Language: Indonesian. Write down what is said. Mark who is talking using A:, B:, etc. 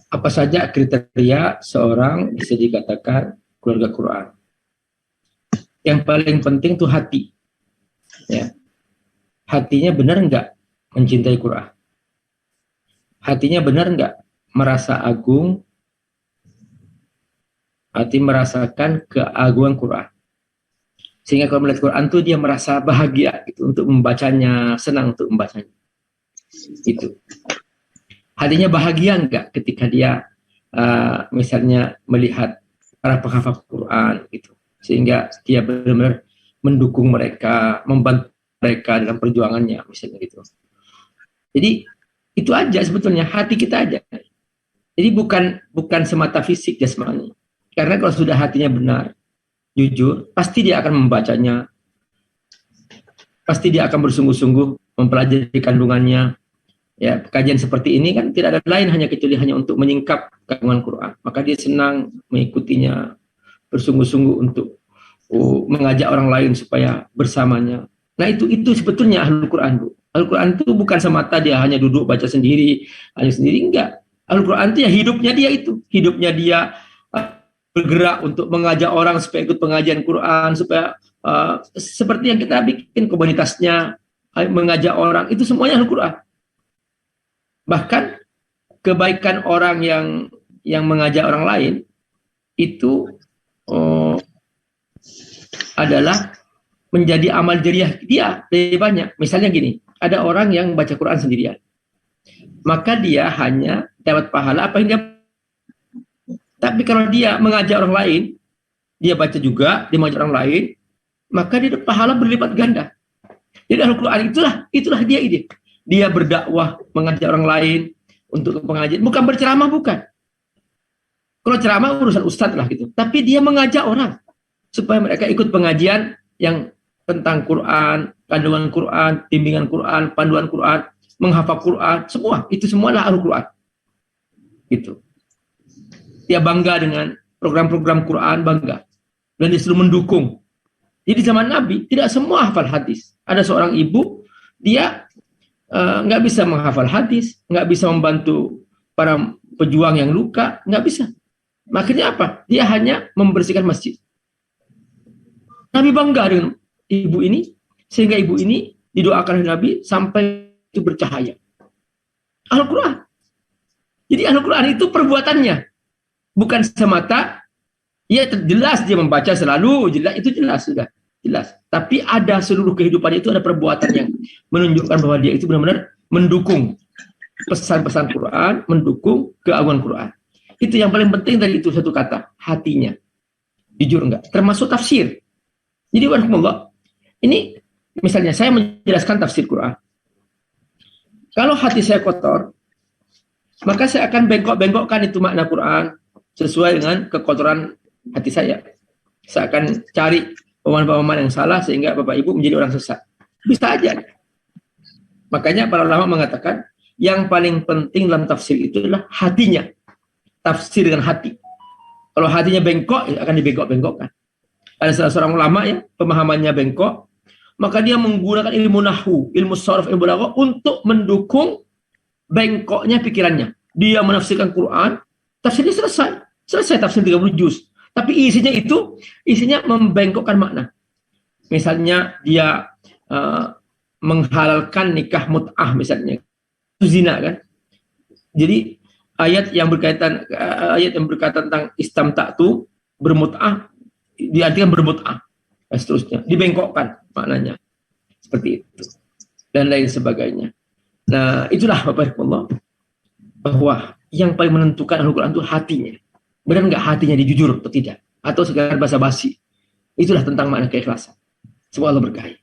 A: Apa saja kriteria seorang bisa dikatakan keluarga Quran? Yang paling penting itu hati. Ya. Hatinya benar nggak mencintai Quran? Hatinya benar nggak merasa agung? Hati merasakan keagungan Quran. Sehingga kalau melihat Quran tuh dia merasa bahagia gitu, untuk membacanya, senang untuk membacanya. Itu. Hatinya bahagia nggak ketika dia misalnya melihat para penghafal Quran gitu, sehingga dia benar-benar mendukung mereka, membantu mereka dalam perjuangannya, misalnya gitu. Jadi itu aja sebetulnya, hati kita aja. Jadi bukan semata fisik jasmani. Karena kalau sudah hatinya benar, jujur, pasti dia akan membacanya, pasti dia akan bersungguh-sungguh mempelajari kandungannya. Ya, kajian seperti ini kan tidak ada lain kecuali hanya untuk menyingkap kandungan Quran. Maka dia senang mengikutinya, bersungguh-sungguh untuk mengajak orang lain supaya bersamanya. Nah itu sebetulnya Ahlul Quran, Bu. Ahlul Quran itu bukan semata dia hanya duduk baca sendiri, hanya sendiri, enggak. Ahlul Quran itu ya hidupnya dia itu. Hidupnya dia bergerak untuk mengajak orang supaya ikut pengajian Quran, supaya seperti yang kita bikin komunitasnya, mengajak orang, itu semuanya Ahlul Quran. Bahkan kebaikan orang yang mengajak orang lain itu adalah menjadi amal jariah dia lebih banyak. Misalnya gini, ada orang yang baca Quran sendirian, maka dia hanya dapat pahala apa yang dia. Tapi kalau dia mengajak orang lain, dia baca juga, dia mengajak orang lain, maka dia pahala berlipat ganda. Jadi Al-Quran itulah dia ide. Dia berdakwah, mengajak orang lain untuk pengajian, bukan berceramah, bukan. Kalau ceramah urusan ustadz lah gitu. Tapi dia mengajak orang supaya mereka ikut pengajian yang tentang Quran, kandungan Quran, bimbingan Quran, panduan Quran, menghafal Quran, semua. Itu semualah Al-Quran. Gitu. Dia bangga dengan program-program Quran, bangga. Dan dia selalu mendukung. Jadi zaman Nabi, tidak semua hafal hadis. Ada seorang ibu, dia nggak bisa menghafal hadis, nggak bisa membantu para pejuang yang luka, nggak bisa. Makanya apa? Dia hanya membersihkan masjid. Nabi bangga dengan ibu ini, sehingga ibu ini didoakan oleh Nabi sampai itu bercahaya. Al-Quran. Jadi Al-Quran itu perbuatannya, bukan semata. Ya jelas dia membaca selalu, jelas itu jelas sudah jelas. Tapi ada seluruh kehidupannya itu ada perbuatan yang menunjukkan bahwa dia itu benar-benar mendukung pesan-pesan Quran, mendukung keagungan Quran. Itu yang paling penting dari itu satu kata, hatinya. Jujur enggak? Termasuk tafsir. Jadi warahmatullah, ini misalnya saya menjelaskan tafsir Quran. Kalau hati saya kotor, maka saya akan bengkok-bengkokkan itu makna Quran sesuai dengan kekotoran hati saya. Saya akan cari pemahaman-pemahaman yang salah sehingga Bapak Ibu menjadi orang sesat. Bisa aja. Makanya para ulama mengatakan yang paling penting dalam tafsir itu adalah hatinya. Tafsir dengan hati. Kalau hatinya bengkok, akan dibengkok-bengkokkan. Ada salah seorang ulama ya, pemahamannya bengkok, maka dia menggunakan ilmu nahwu, ilmu sharaf, ilmu balaghah untuk mendukung bengkoknya pikirannya. Dia menafsirkan Quran, tafsirnya selesai tafsir 30 juz. Tapi isinya membengkokkan makna. Misalnya dia menghalalkan nikah mut'ah misalnya, itu zina kan. Jadi ayat yang berkaitan tentang istamta'tu, bermut'ah, diartikan bermut'ah, dan seterusnya, dibengkokkan maknanya seperti itu dan lain sebagainya. Nah itulah Bapak Allah, bahwa yang paling menentukan Al-Quran itu hatinya. Benar nggak hatinya dijujur atau tidak, atau sekedar basa-basi. Itulah tentang makna keikhlasan. Semoga Allah berkahi.